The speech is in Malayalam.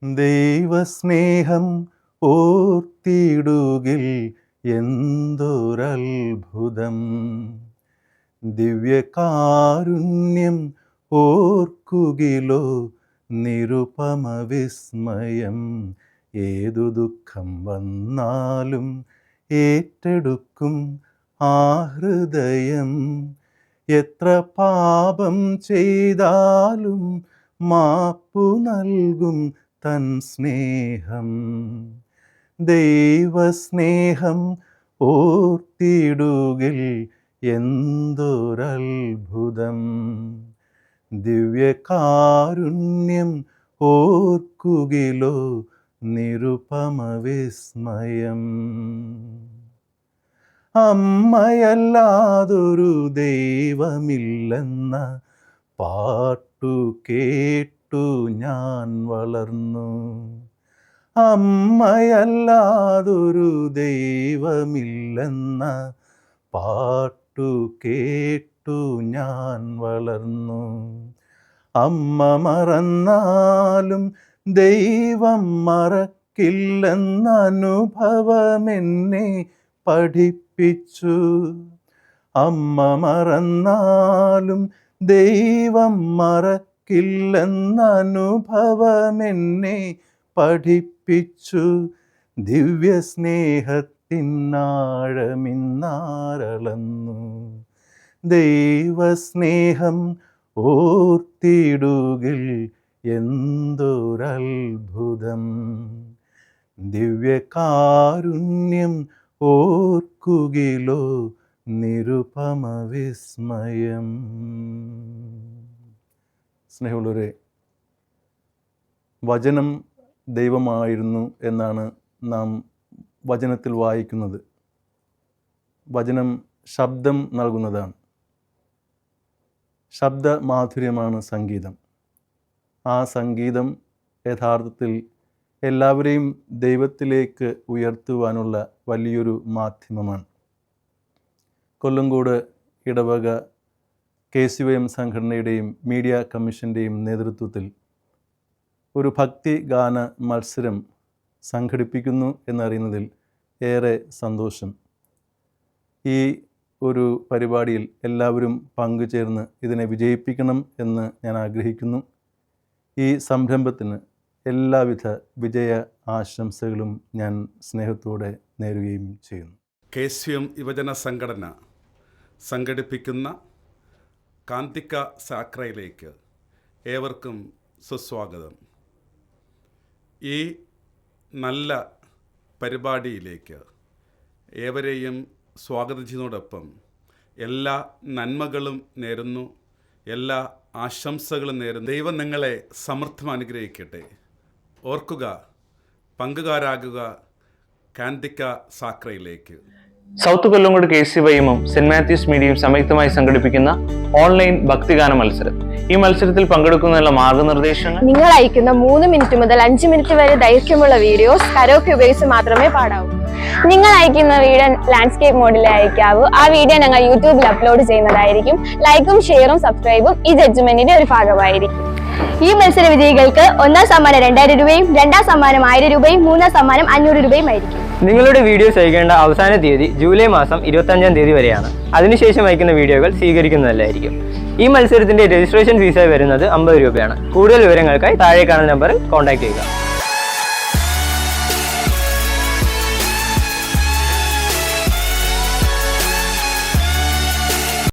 ദൈവസ്നേഹം ഓർത്തിടുകിൽ എന്തൊരത്ഭുതം, ദിവ്യകാരുണ്യം ഓർക്കുകിലോ നിരുപമ വിസ്മയം. ഏതു ദുഃഖം വന്നാലും ഏറ്റെടുക്കും ആ ഹൃദയം, എത്ര പാപം ചെയ്താലും മാപ്പു നൽകും തൻ സ്നേഹം. ദൈവസ്നേഹം ഓർത്തിടുകിൽ എന്തൊരത്ഭുതം, ദിവ്യകാരുണ്യം ഓർക്കുകിലോ നിരുപമ വിസ്മയം. അമ്മയല്ലാതൊരു ദൈവമില്ലെന്ന പാട്ടു കേട്ടു ഞാൻ വളർന്നു. അമ്മയല്ലാതൊരു ദൈവമില്ലെന്ന പാട്ടു കേട്ടു ഞാൻ വളർന്നു. അമ്മ മറന്നാലും ദൈവം മറക്കില്ലെന്ന അനുഭവമെന്നെ പഠിപ്പിച്ചു. അമ്മ മറന്നാലും ദൈവം മറക്കില്ലെന്ന അനുഭവമെന്നെ പഠിപ്പിച്ചു. ദിവ്യസ്നേഹത്തിനാഴമിന്നാരളന്നു. ദൈവസ്നേഹം ഓർത്തിടുകിൽ എന്തൊരത്ഭുതം, ദിവ്യകാരുണ്യം ഓർക്കുകിലോ നിരുപമ വിസ്മയം. സ്നേഹമുള്ളവരെ, വചനം ദൈവമായിരുന്നു എന്നാണ് നാം വചനത്തിൽ വായിക്കുന്നത്. വചനം ശബ്ദം നൽകുന്നതാണ്. ശബ്ദമാധുര്യമാണ് സംഗീതം. ആ സംഗീതം യഥാർത്ഥത്തിൽ എല്ലാവരെയും ദൈവത്തിലേക്ക് ഉയർത്തുവാനുള്ള വലിയൊരു മാധ്യമമാണ്. കൊല്ലങ്കോട് ഇടവക KCYM സംഘടനയുടെയും മീഡിയ കമ്മീഷൻ്റെയും നേതൃത്വത്തിൽ ഒരു ഭക്തി ഗാന മത്സരം സംഘടിപ്പിക്കുന്നു എന്നറിയുന്നതിൽ ഏറെ സന്തോഷം. ഈ ഒരു പരിപാടിയിൽ എല്ലാവരും പങ്കുചേർന്ന് ഇതിനെ വിജയിപ്പിക്കണം എന്ന് ഞാൻ ആഗ്രഹിക്കുന്നു. ഈ സംരംഭത്തിന് എല്ലാവിധ വിജയ ആശംസകളും ഞാൻ സ്നേഹത്തോടെ നേരുകയും ചെയ്യുന്നു. KCYM യുവജന സംഘടന സംഘടിപ്പിക്കുന്ന കാന്തിക സാക്രയിലേക്ക് ഏവർക്കും സുസ്വാഗതം. ഈ നല്ല പരിപാടിയിലേക്ക് ഏവരെയും സ്വാഗതം ചെയ്യുന്നതോടൊപ്പം എല്ലാ നന്മകളും നേരുന്നു, എല്ലാ ആശംസകളും നേരുന്നു. ദൈവം നിങ്ങളെ സമൃദ്ധം അനുഗ്രഹിക്കട്ടെ. ഓർക്കുക, പങ്കുകാരാകുക കാന്തിക സാക്രയിലേക്ക്. സൗത്ത് കൊല്ലങ്കോട് KCYM-ഉം സെന്റ് മാത്യൂസ് മീഡിയയും സംയുക്തമായി സംഘടിപ്പിക്കുന്ന ഓൺലൈൻ ഭക്തിഗാന മത്സരം. ഈ മത്സരത്തിൽ പങ്കെടുക്കുന്നതിനുള്ള മാർഗനിർദ്ദേശങ്ങൾ: നിങ്ങൾ അയക്കുന്ന 3 മിനിറ്റ് മുതൽ 5 മിനിറ്റ് വരെ ദൈർഘ്യമുള്ള വീഡിയോസ് കരോക്കെ ഉപയോഗിച്ച് മാത്രമേ പാടാവൂ. നിങ്ങൾ അയക്കുന്ന വീഡിയോ ലാൻഡ്സ്കേപ്പ് മോഡിൽ അയക്കാവൂ. ആ വീഡിയോ ഞങ്ങൾ യൂട്യൂബിൽ അപ്ലോഡ് ചെയ്യുന്നതായിരിക്കും. ലൈക്കും ഷെയറും സബ്സ്ക്രൈബും ഈ ജഡ്ജ്മെന്റിന്റെ ഒരു ഭാഗമായിരിക്കും. ഈ മത്സര വിജയികൾക്ക് 1ാം സമ്മാനം 2000 രൂപയും 2ാം സമ്മാനം 1000 രൂപയും 3ാം സമ്മാനം 500 രൂപയും ആയിരിക്കും. നിങ്ങളുടെ വീഡിയോസ് അയക്കേണ്ട അവസാന തീയതി ജൂലൈ മാസം 25-ാം തീയതി വരെയാണ്. അതിനുശേഷം അയക്കുന്ന വീഡിയോകൾ സ്വീകരിക്കുന്നതല്ലായിരിക്കും. ഈ മത്സരത്തിന്റെ രജിസ്ട്രേഷൻ ഫീസായി വരുന്നത് 50 രൂപയാണ്. കൂടുതൽ വിവരങ്ങൾക്കായി താഴെ കാണുന്ന നമ്പറിൽ കോൺടാക്ട് ചെയ്യുക.